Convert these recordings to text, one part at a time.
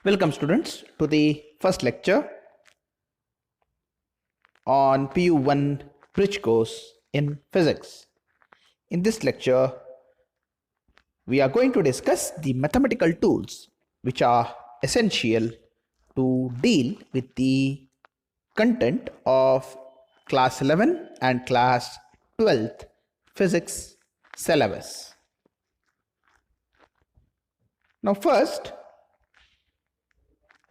Welcome students to the first lecture on PU1 bridge course in physics. In this lecture, we are going to discuss the mathematical tools which are essential to deal with the content of class 11 and class 12th physics syllabus. Now first,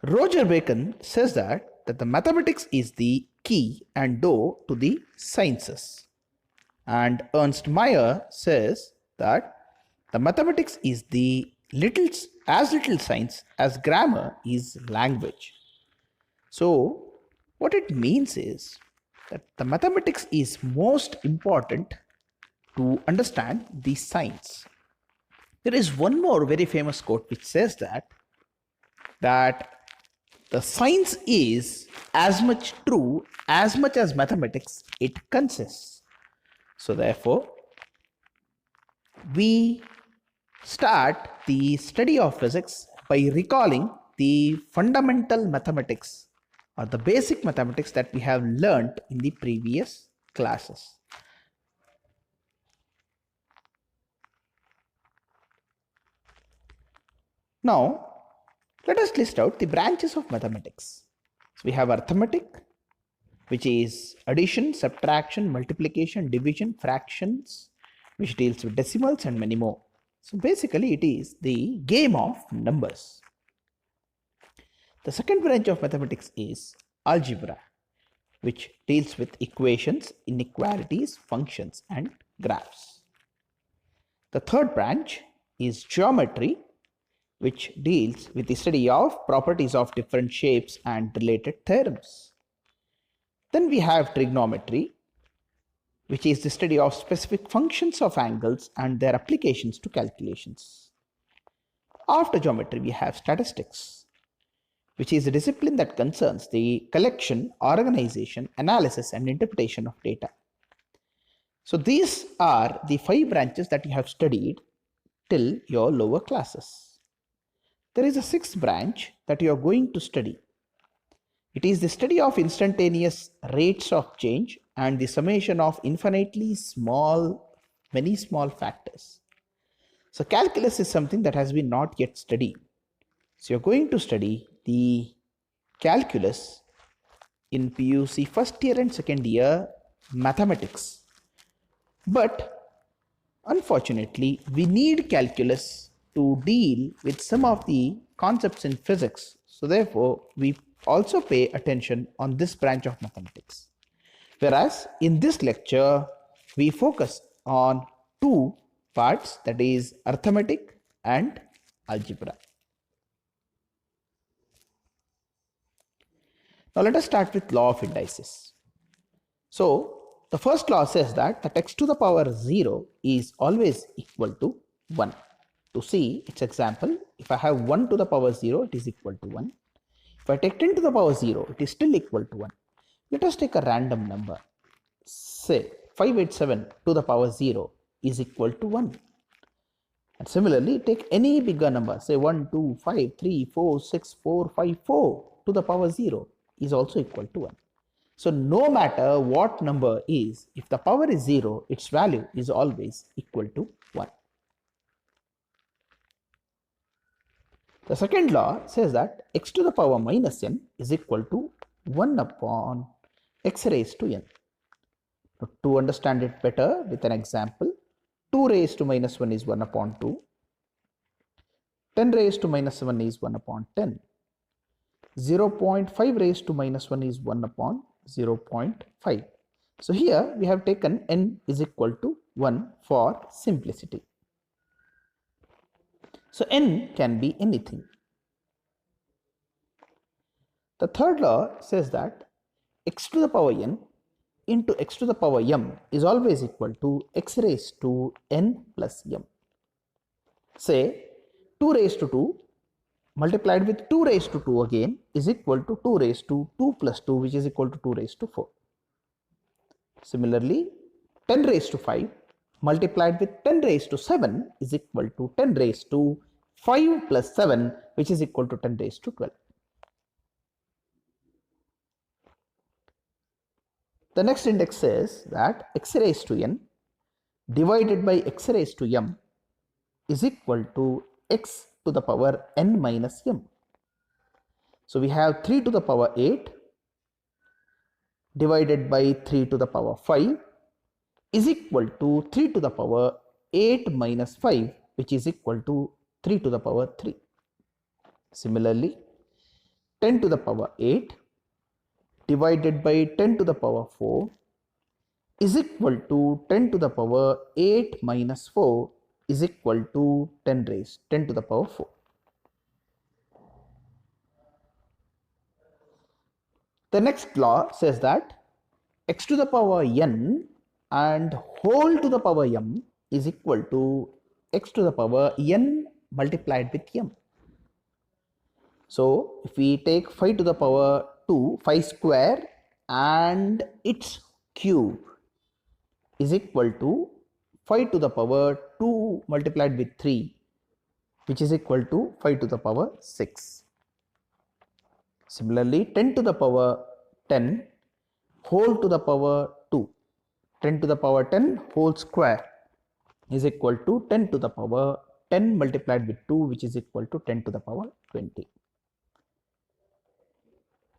Roger Bacon says that the mathematics is the key and door to the sciences. And Ernst Mayr says that the mathematics is the little science as grammar is language. So what it means is that the mathematics is most important to understand the science. There is one more very famous quote which says that the science is as much true as much as mathematics it consists. So therefore, we start the study of physics by recalling the fundamental mathematics or the basic mathematics that we have learnt in the previous classes. Now, let us list out the branches of mathematics. So we have arithmetic, which is addition, subtraction, multiplication, division, fractions, which deals with decimals and many more. So basically it is the game of numbers. The second branch of mathematics is algebra, which deals with equations, inequalities, functions and graphs. The third branch is geometry, which deals with the study of properties of different shapes and related theorems. Then we have trigonometry, which is the study of specific functions of angles and their applications to calculations. After geometry, we have statistics, which is a discipline that concerns the collection, organization, analysis, and interpretation of data. So these are the 5 branches that you have studied till your lower classes. There is a 6th branch that you are going to study. It is the study of instantaneous rates of change and the summation of many small factors. So calculus is something that has been not yet studied. So you're going to study the calculus in PUC first year and second year mathematics. But unfortunately, we need calculus to deal with some of the concepts in physics. So therefore, we also pay attention on this branch of mathematics. Whereas in this lecture, we focus on 2 parts, that is arithmetic and algebra. Now let us start with law of indices. So the first law says that x to the power 0 is always equal to 1. To see its example, if I have 1 to the power 0, it is equal to 1. If I take 10 to the power 0, it is still equal to 1. Let us take a random number. Say 587 to the power 0 is equal to 1. And similarly, take any bigger number, say 1, 2, 5, 3, 4, 6, 4, 5, 4 to the power 0 is also equal to 1. So no matter what number is, if the power is 0, its value is always equal to 1. The second law says that x to the power minus n is equal to 1 upon x raised to n. Now, to understand it better with an example, 2 raised to minus 1 is 1 upon 2. 10 raised to minus 1 is 1 upon 10. 0.5 raised to minus 1 is 1 upon 0.5. So here we have taken n is equal to 1 for simplicity. So n can be anything. The third law says that x to the power n into x to the power m is always equal to x raised to n plus m. Say 2 raised to 2 multiplied with 2 raised to 2 again is equal to 2 raised to 2 plus 2, which is equal to 2 raised to 4. Similarly, 10 raised to 5 multiplied with 10 raised to 7 is equal to 10 raised to 5 plus 7, which is equal to 10 raised to 12. The next index says that x raised to n divided by x raised to m is equal to x to the power n minus m. So we have 3 to the power 8 divided by 3 to the power 5 is equal to 3 to the power 8 minus 5, which is equal to 3 to the power 3. Similarly, 10 to the power 8 divided by 10 to the power 4 is equal to 10 to the power 8 minus 4 is equal to 10 to the power 4. The next law says that x to the power n and whole to the power m is equal to x to the power n multiplied with m. So if we take 5 to the power 2, 5 square and its cube is equal to 5 to the power 2 multiplied with 3, which is equal to 5 to the power 6. Similarly, 10 to the power 10 whole to the power 2, 10 to the power 10 whole square is equal to 10 to the power 10 multiplied with 2, which is equal to 10 to the power 20.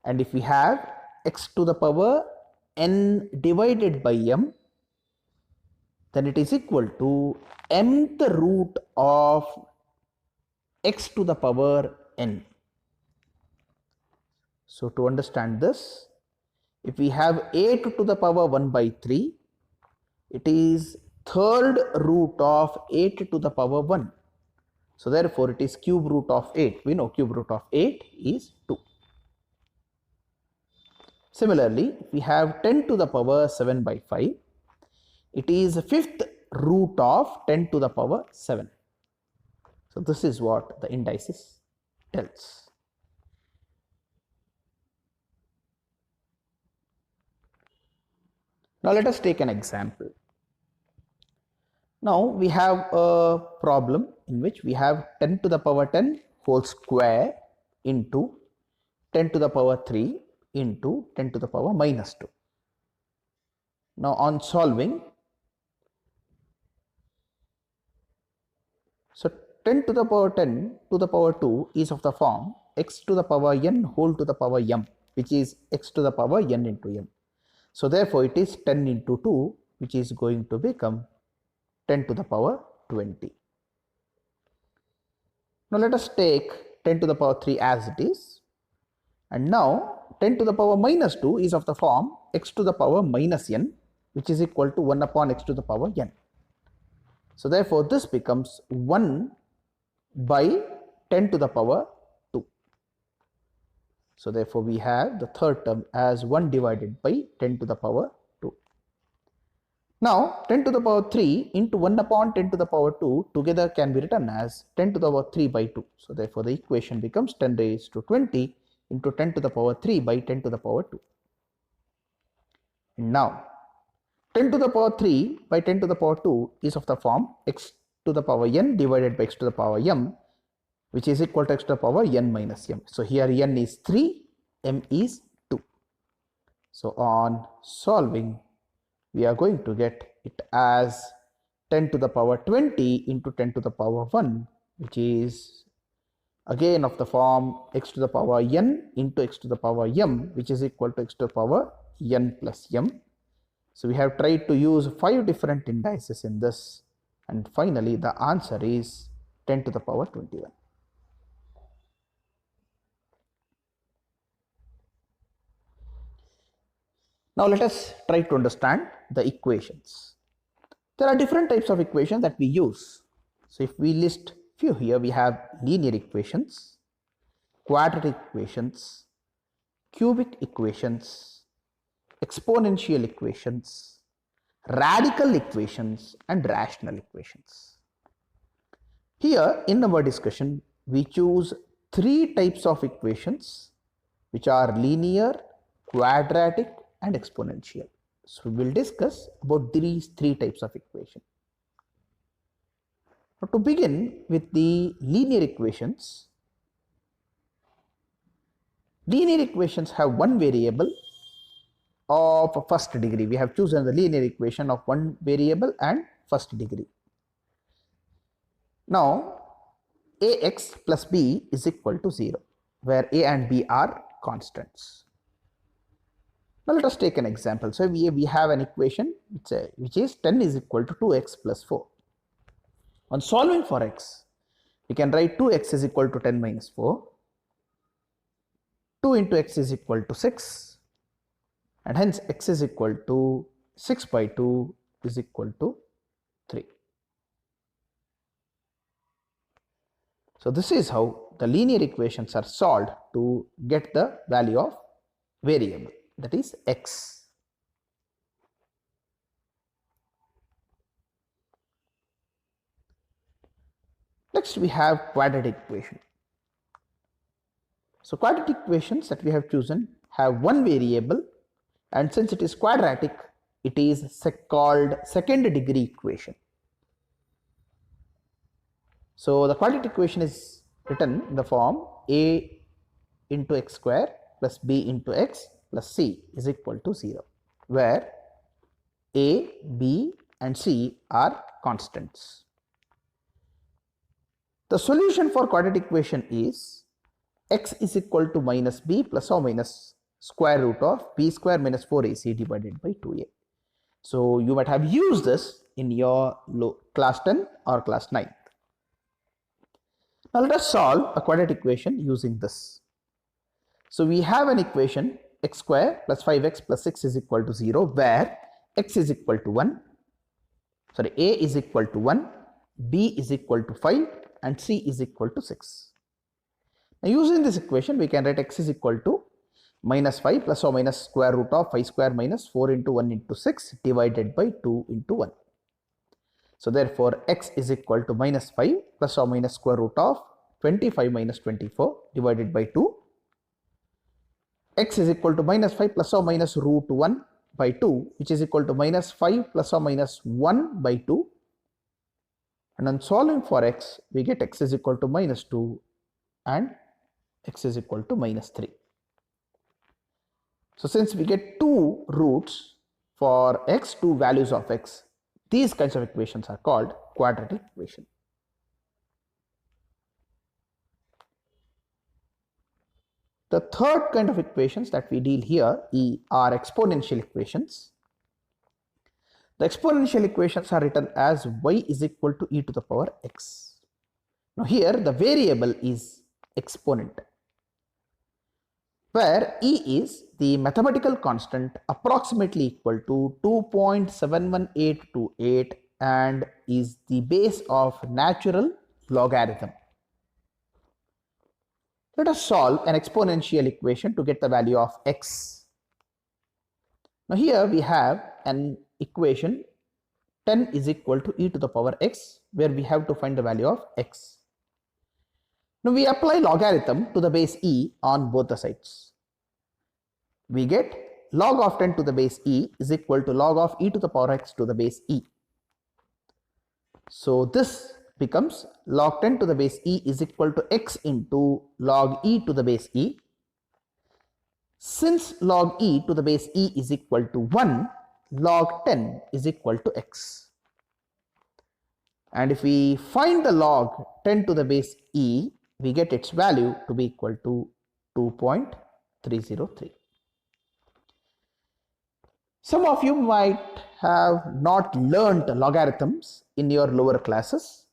And if we have x to the power n divided by m, then it is equal to mth root of x to the power n. So to understand this, if we have 8 to the power 1 by 3, it is third root of 8 to the power 1. So therefore it is cube root of 8. We know cube root of 8 is 2. Similarly, if we have 10 to the power 7 by 5, it is fifth root of 10 to the power 7. So this is what the indices tells. Now let us take an example. Now we have a problem in which we have 10 to the power 10 whole square into 10 to the power 3 into 10 to the power minus 2. Now on solving, so 10 to the power 10 to the power 2 is of the form x to the power n whole to the power m, which is x to the power n into m. So therefore it is 10 into 2, which is going to become 10 to the power 20. Now let us take 10 to the power 3 as it is. And now 10 to the power minus 2 is of the form x to the power minus n, which is equal to 1 upon x to the power n. So therefore this becomes 1 by 10 to the power 2. So therefore we have the third term as 1 divided by 10 to the power 2. Now 10 to the power 3 into 1 upon 10 to the power 2 together can be written as 10 to the power 3 by 2. So therefore the equation becomes 10 raised to 20 into 10 to the power 3 by 10 to the power 2. And now 10 to the power 3 by 10 to the power 2 is of the form x to the power n divided by x to the power m, which is equal to x to the power n minus m. So here n is 3, m is 2. So on solving, we are going to get it as 10 to the power 20 into 10 to the power 1, which is again of the form x to the power n into x to the power m, which is equal to x to the power n plus m. So we have tried to use 5 different indices in this, and finally the answer is 10 to the power 21. Now let us try to understand the equations. There are different types of equations that we use. So if we list few here, we have linear equations, quadratic equations, cubic equations, exponential equations, radical equations, and rational equations. Here in our discussion, we choose 3 types of equations, which are linear, quadratic, and exponential. So we will discuss about these 3 types of equation. Now, to begin with the linear equations have one variable of first degree. We have chosen the linear equation of one variable and first degree. Now, ax plus b is equal to 0, where a and b are constants. Now, let us take an example. So, we have an equation which is 10 is equal to 2x plus 4. On solving for x, we can write 2x is equal to 10 minus 4. 2 into x is equal to 6, and hence x is equal to 6 by 2 is equal to 3. So, this is how the linear equations are solved to get the value of variable, that is x. Next, we have quadratic equation. So, quadratic equations that we have chosen have one variable, and since it is quadratic, it is called second degree equation. So, the quadratic equation is written in the form a into x square plus b into x plus c is equal to 0, where a, b and c are constants. The solution for quadratic equation is x is equal to minus b plus or minus square root of b square minus 4ac divided by 2a. So, you might have used this in your class 10 or class 9. Now, let us solve a quadratic equation using this. So, we have an equation x square plus 5x plus 6 is equal to 0, where x is equal to 1, sorry, a is equal to 1, b is equal to 5 and c is equal to 6. Now, using this equation, we can write x is equal to minus 5 plus or minus square root of 5 square minus 4 into 1 into 6 divided by 2 into 1. So, therefore, x is equal to minus 5 plus or minus square root of 25 minus 24 divided by 2. X is equal to minus 5 plus or minus root 1 by 2, which is equal to minus 5 plus or minus 1 by 2. And on solving for x, we get x is equal to minus 2 and x is equal to minus 3. So, since we get two roots for x, two values of x, these kinds of equations are called quadratic equation. The third kind of equations that we deal here are exponential equations. The exponential equations are written as y is equal to e to the power x. Now, here the variable is exponent, where e is the mathematical constant approximately equal to 2.71828 and is the base of natural logarithm. Let us solve an exponential equation to get the value of x. Now, here we have an equation 10 is equal to e to the power x, where we have to find the value of x. Now, we apply logarithm to the base e on both the sides. We get log of 10 to the base e is equal to log of e to the power x to the base e. So, this becomes log 10 to the base e is equal to x into log e to the base e. Since log e to the base e is equal to 1, log 10 is equal to x. And if we find the log 10 to the base e, we get its value to be equal to 2.303. Some of you might have not learnt logarithms in your lower classes.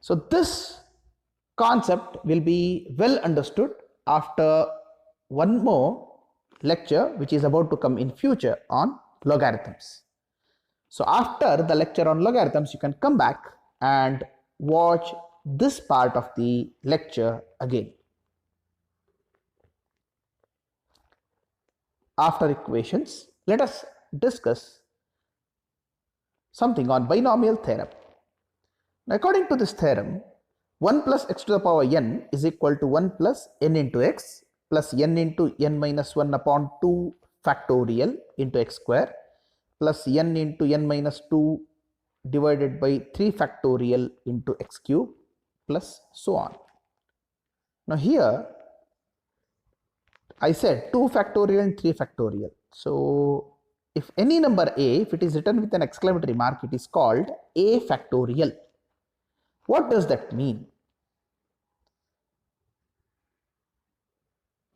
So, this concept will be well understood after one more lecture which is about to come in future on logarithms. So, after the lecture on logarithms, you can come back and watch this part of the lecture again. After equations, let us discuss something on binomial theorem. Now, according to this theorem, 1 plus x to the power n is equal to 1 plus n into x plus n into n minus 1 upon 2 factorial into x square plus n into n minus 2 divided by 3 factorial into x cube plus so on. Now here I said 2 factorial and 3 factorial. So if any number a, if it is written with an exclamatory mark, it is called a factorial. What does that mean?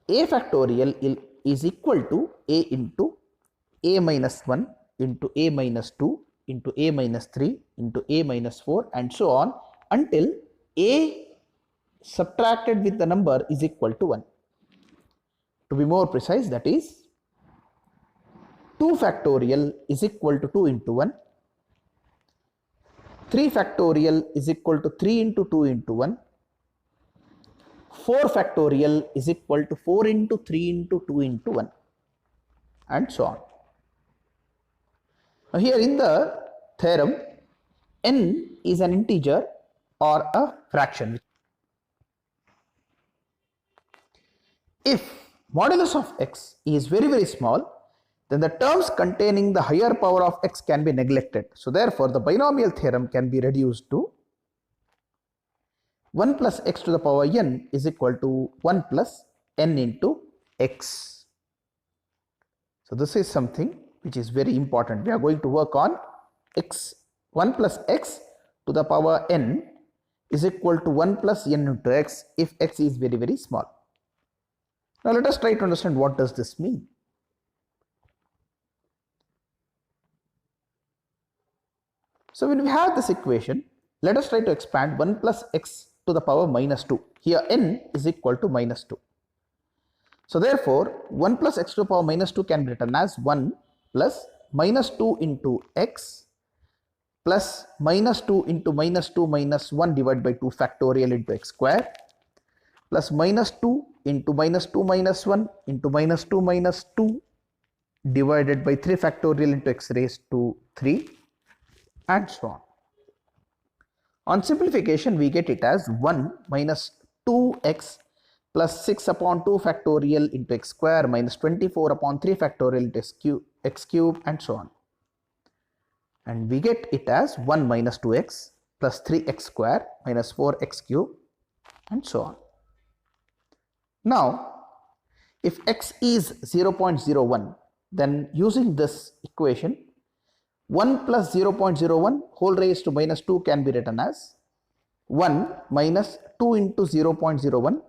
A factorial is equal to a into a minus 1 into a minus 2 into a minus 3 into a minus 4 and so on until a subtracted with the number is equal to 1. To be more precise, that is 2 factorial is equal to 2 into 1, 3 factorial is equal to 3 into 2 into 1, 4 factorial is equal to 4 into 3 into 2 into 1 and so on. Now here in the theorem, n is an integer or a fraction. If modulus of x is very small, then the terms containing the higher power of x can be neglected. So therefore the binomial theorem can be reduced to 1 plus x to the power n is equal to 1 plus n into x. So this is something which is very important. We are going to work on x. 1 plus x to the power n is equal to 1 plus n into x if x is very small. Now let us try to understand what does this mean. So when we have this equation, let us try to expand 1 plus x to the power minus 2. Here n is equal to minus 2. So therefore 1 plus x to the power minus 2 can be written as 1 plus minus 2 into x plus minus 2 into minus 2 minus 1 divided by 2 factorial into x square plus minus 2 into minus 2 minus 1 into minus 2 minus 2 divided by 3 factorial into x raised to 3 and so on. On simplification, we get it as 1 minus 2x plus 6 upon 2 factorial into x square minus 24 upon 3 factorial into x cube and so on. And we get it as 1 minus 2x plus 3x square minus 4x cube and so on. Now, if x is 0.01, then using this equation, 1 plus 0.01 whole raised to minus 2 can be written as 1 minus 2 into 0.01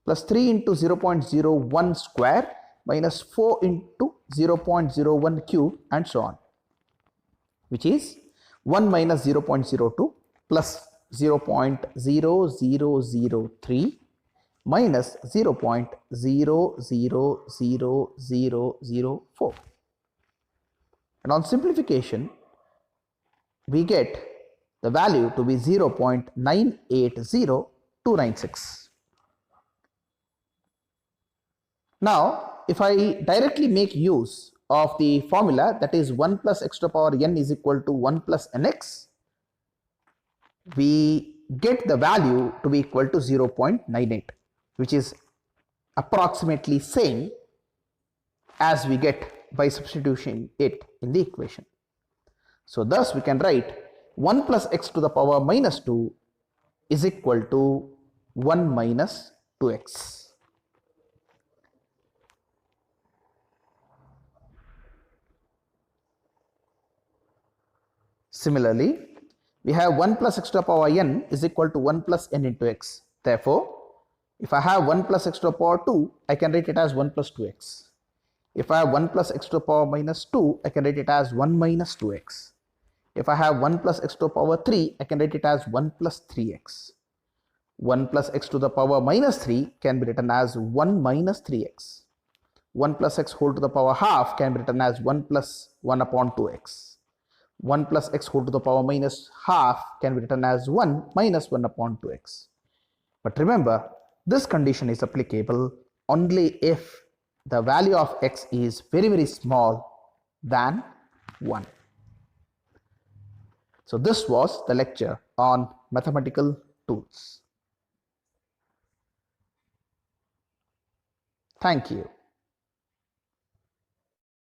plus 3 into 0.01 square minus 4 into 0.01 cube and so on, which is 1 minus 0.02 plus 0.0003 minus 0.000004. And on simplification, we get the value to be 0.980296. Now, if I directly make use of the formula, that is 1 plus x to the power n is equal to 1 plus nx, we get the value to be equal to 0.98, which is approximately same as we get by substituting it in the equation. So thus we can write 1 plus x to the power minus 2 is equal to 1 minus 2x. Similarly, we have 1 plus x to the power n is equal to 1 plus n into x. Therefore, if I have 1 plus x to the power 2, I can write it as 1 plus 2x. If I have 1 plus x to the power minus 2, I can write it as 1 minus 2x. If I have 1 plus x to the power 3, I can write it as 1 plus 3x. 1 plus x to the power minus 3 can be written as 1 minus 3x. 1 plus x whole to the power half can be written as 1 plus 1 upon 2x. 1 plus x whole to the power minus half can be written as 1 minus 1 upon 2x. But remember, this condition is applicable only if the value of x is very small than 1. So this was the lecture on mathematical tools. Thank you.